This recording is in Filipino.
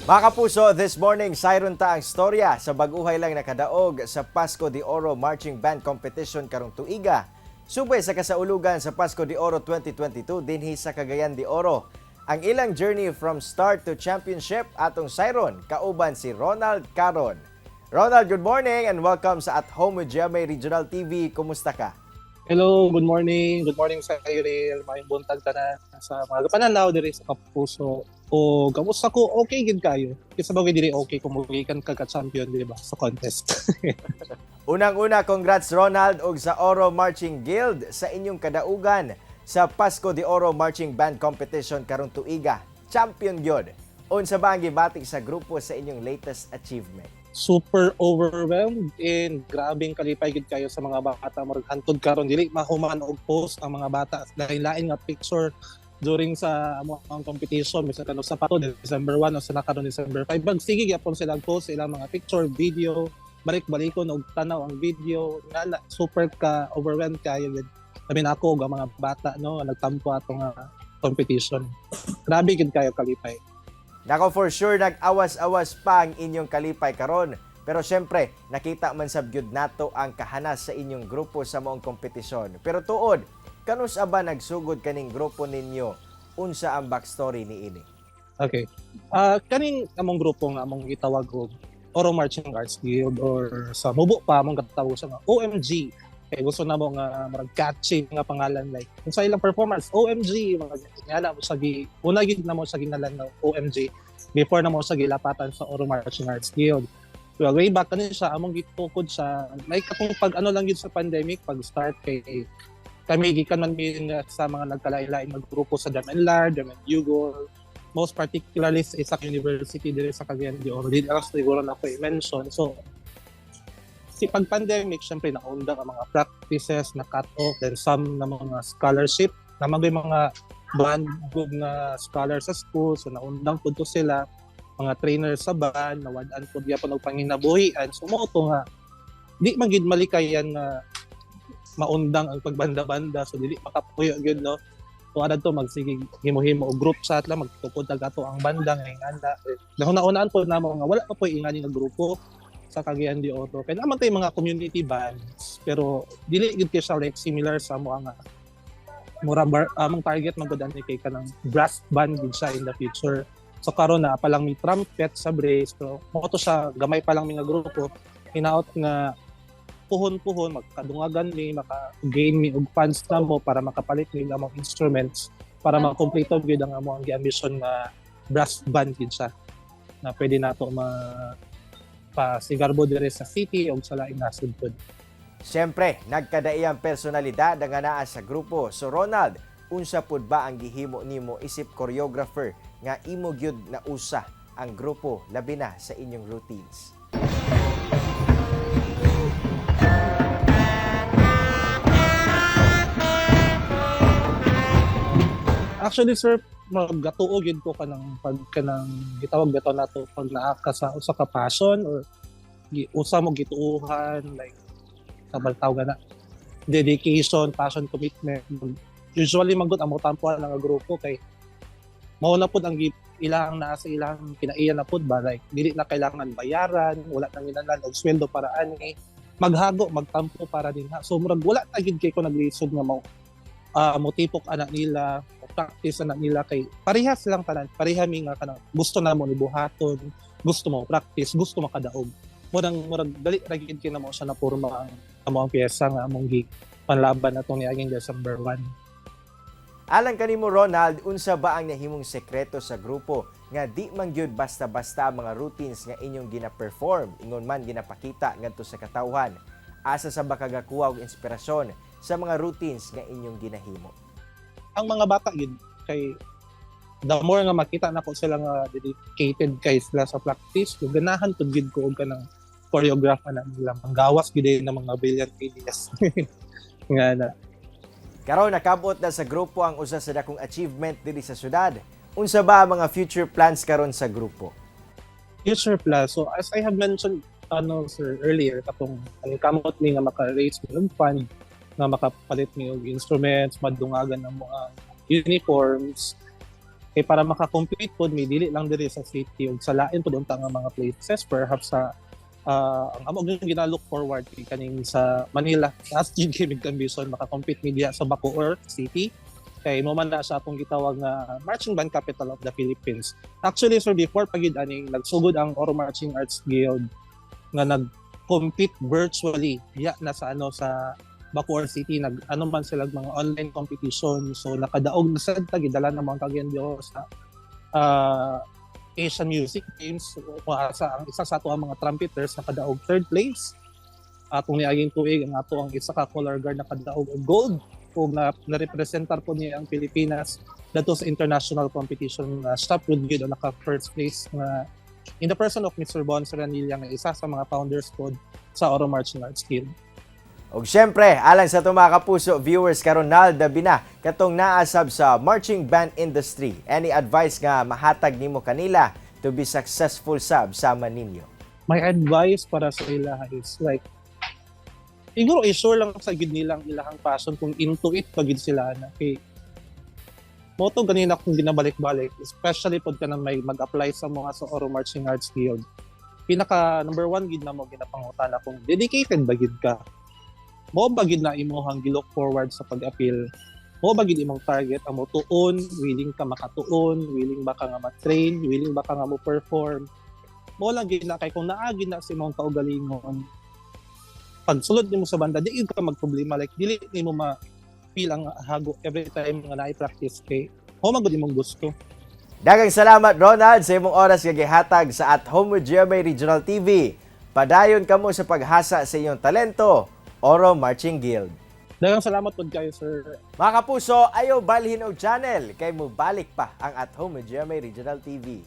Mga kapuso, this morning, sayron ta ang storya sa baguhay lang nakadaog sa Pasko de Oro Marching Band Competition karong tuiga. Subay sa kasaulugan sa Pasko de Oro 2022 dinhi sa Cagayan de Oro. Ang ilang journey from start to championship atong sayron kauban si Ronald Caron. Ronald, good morning and welcome sa At Home with GMA Regional TV. Kumusta ka? Hello, good morning. Good morning sa kayo rin. Maayong buntag tanan sa mga pananaw diri sa Kapuso. O kamusta ko? Okay gid kayo. Kasi bagay diri okay kung magikan ka champion di ba sa contest. Unang-una, congrats Ronald og sa Oro Marching Guild sa inyong kadaugan sa Pasko de Oro Marching Band Competition karong tuiga. Champion gyud. Unsa ba ang gibati sa grupo sa inyong latest achievement? Super overwhelmed and grabing kalipay gid kayo sa mga bata murag hantod karon dili mahuman og post ang mga bata lain-lain nga picture during sa ang competition bisa kanang sa pato December 1 o sa nakaron December 5 bag sige gyapon sila post ilang mga picture video balik-balikon og tanaw ang video nga super ka overwhelmed kayo gid sabi na ako og ang mga bata no nagtampo atong competition grabe gid kayo kalipay. Nako, for sure nag-awas-awas pa ang inyong kalipay karon. Pero syempre, nakita man sab gyud nato ang kahanas sa inyong grupo sa maong kompetisyon. Pero tuod, kanus ba nagsugod kaning grupo ninyo? Unsa ang backstory niini? Okay. Kaning among grupo nga among gitawag og Oro Marching Arts Guild or sa Mubo pa among katawag sa nga OMG. Kay gusto na mo nga marag catchy nga pangalan like kung sa ilang performance OMG nga mo sa una gid na mo sa ginalan ng OMG before na mo sa gilapatan sa Oro Marching Arts Guild. So way back kanin siya among gitukod sa like kung pag ano lang gid sa pandemic pag start kay kami gikan man sa mga nagkalain-lain nga grupo sa Damanlar, Daman Yugol, most particularly sa Isaac University diri sa Cagayan de Oro. Dili lang siguro na ko i-mention. So pag pandemic, syempre naundang ang mga practices na cut-off and some na mga scholarship na mga band group na scholar sa school. So naundang po to sila, mga trainers sa band, nawadaan po diya po ng panginabuhian. So mo ito nga, di magid malikayan na maundang ang pagbanda-banda. So dili makapuyo yun, no? So ano to, magsige himo-himo o group chat lang, magtupod ato ang banda ngayon anda. Nauna-unaan po na mga wala pa po ingani nga grupo sa Cagayan de Oro. Kaya naman tayo mga community bands, pero dili gid siya like similar sa mga among target magudani kay kanang brass band gid siya in the future. So karon na pa lang may trumpet sa brace, pero mo to siya gamay pa lang mga grupo. Hinaot nga puhon-puhon magkadungagan ni maka-gain mi og funds na mo para makapalit ni mga instruments para makompleto gid ang amo ang ambition na brass band gid siya na pwede nato pa sigarbo dire sa city o sa laing nasud pod. Siyempre, nagkadaiyang personalidad ang naa sa grupo. So Ronald, unsa pud ba ang gihimo nimo isip choreographer nga imo gyud na usa ang grupo labi na sa inyong routines? Actually sir, magatuo gid ko kanang pag kanang gitawag beto nato pag naa ka sa usa ka passion or usa mo gituuhan like sa baltaw na dedication, passion, commitment. Usually magud amo tampuan nga grupo kay mao na pud ang ilang naa sa ilang kinaiya na pud ba like dili na kailangan bayaran, wala nang inanan og sweldo para ani maghago magtampo para din ha. So murag wala ta gid kay ko naglisod nga motipok anak nila practice anak nila kay parehas lang tanan pareha mi nga kanang gusto na mo ni buhaton gusto mo practice gusto makadaog murag dali ra gid kina mo siya na porma ang piyesa nga among panlaban atong niaging December 1. Alang kanimo Ronald, unsa ba ang nahimong sekreto sa grupo nga di man gyud basta-basta ang mga routines nga inyong gina-perform ingon man ginapakita ngadto sa katawhan? Asa sa bakagakuha og inspirasyon sa mga routines nga inyong ginahimo? Ang mga bata gid kay the more nga makita nako sila nga dedicated kay sila sa practice ganahan pud gid ko og kanang choreograph na nila manggawas gid na mga brilliant ideas nga na. Karon nakabot na sa grupo ang usa sa dakong achievement diri sa syudad. Unsa ba ang mga future plans karon sa grupo? Future plans, so as I have mentioned sir earlier katong ang kamot ni nga maka-raise ng fund nga makapalit ni og instruments, madungagan ng mga uniforms. Kay para makakompete pod may dili lang diri sa city ug sa lain pod unta nga mga places perhaps sa ang amo gyud ginalook forward kay kaning sa Manila as GG big ambition makakompete media sa Bacoor City kay mo man na sa atong gitawag nga marching band capital of the Philippines. Actually sir, before pagid ani nagsugod ang Oro Marching Arts Guild nga nag-compete virtually diya na sa sa Bacoor City, ano man sila mga online competition, so nakadaog na sad ta gidala na mga kagyanyo sa Asian Music Games. Sa ang isa sa ato ang mga trumpeters nakadaog third place. Atong niaging tuig ang ato ang isa ka color guard nakadaog og gold ug na-representar po niya ang Pilipinas dato sa international competition na stop with good naka first place na in the person of Mr. Bon Seranilla nga isa sa mga founders pod sa Oro Marching Arts Guild. Ug syempre, alang sa itong mga kapuso viewers karon naldabi na katong naasab sa marching band industry. Any advice nga mahatag nimo kanila to be successful sab sama ninyo? My advice para sa ila is like siguro i-sure lang sa gid nilang ilahang passion kung into it pagid sila na kay moto ganina kung ginabalik-balik especially pod ka na may mag-apply sa mga sa Oro Marching Arts Guild. Pinaka number 1 gid na mo ginapangutana kung dedicated ba gid ka. Mo ba gid na imong gi-look forward sa pag-appeal. Mo ba gid imong target amo tuon, willing ka makatuon, willing ba ka nga ma-train, willing ba ka nga mo perform. Mo lang gid na kay kung naa gid na sa imong kaugalingon pag sulod nimo sa banda di ka magproblema like dili nimo ma-feel ang hago every time nga na-practice kay mo magud imong gusto. Daghang salamat Ronald sa imong oras nga gihatag sa At Home with GMA Regional TV. Padayon kamo sa paghasa sa iyong talento, Oro Marching Guild. Daghang salamat pod kayo sir. Mga kapuso, ayaw balhin og channel kay mo balik pa ang At Home with GMA Regional TV.